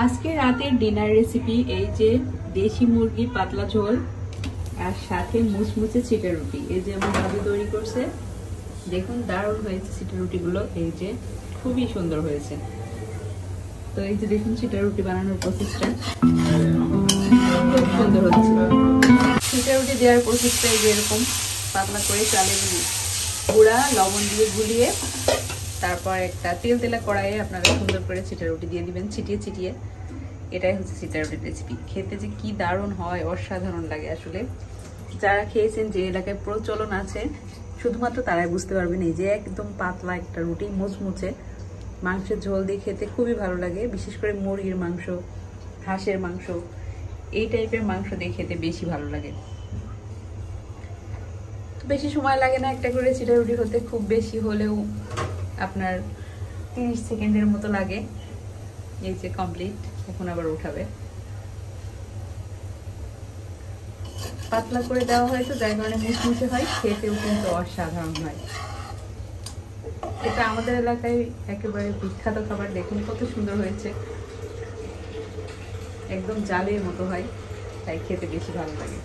আজকে রাতের dinner recipe এই যে দেশি মুরগি পাতলা ঝোল আর সাথে মুচমুচে চিটা রুটি। এই যে আমার ভাবি তৈরি করছে, দেখুন দারুণ হয়েছে চিটা রুটিগুলো, এই যে খুবই সুন্দর হয়েছে। তো এই যে দেখুন চিটা রুটি বানানোর প্রসেসটা খুব সুন্দর হচ্ছে। চিটা রুটি দেওয়ার প্রসেসটা এই যে এরকম পাতলা করে চালের গুঁড়া লবণ দিয়ে গুলিয়ে তারপর একটা তেলা কড়াইয়ে আপনারা সুন্দর করে চিটা রুটি দিয়ে দিবেন ছিটিয়ে ছিটিয়ে। এটাই হচ্ছে চিটা রুটির রেসিপি। খেতে যে কি দারুণ হয়, অসাধারণ লাগে। আসলে যারা খেয়েছেন, যে এলাকায় প্রচলন আছে, শুধুমাত্র তারাই বুঝতে পারবেন। এই যে একদম পাতলা একটা রুটি, মুচমুচে, মাংসের ঝোল দিয়ে খেতে খুবই ভালো লাগে। বিশেষ করে মুরগির মাংস, হাঁসের মাংস, এই টাইপের মাংস দিয়ে খেতে বেশি ভালো লাগে। বেশি সময় লাগে না একটা করে চিটা রুটি হতে, খুব বেশি হলেও আপনার 30 সেকেন্ডের মতো লাগে। এই যে কমপ্লিট, এখন আবার উঠাবে। পাতলা করে দেওয়া হয় তো যার কারণে মুচমুচে হয়, খেতেও কিন্তু অসাধারণ হয়। এটা আমাদের এলাকায় একেবারে বিখ্যাত খাবার। দেখুন কত সুন্দর হয়েছে, একদম জালের মতো হয়, তাই খেতে বেশি ভালো লাগে।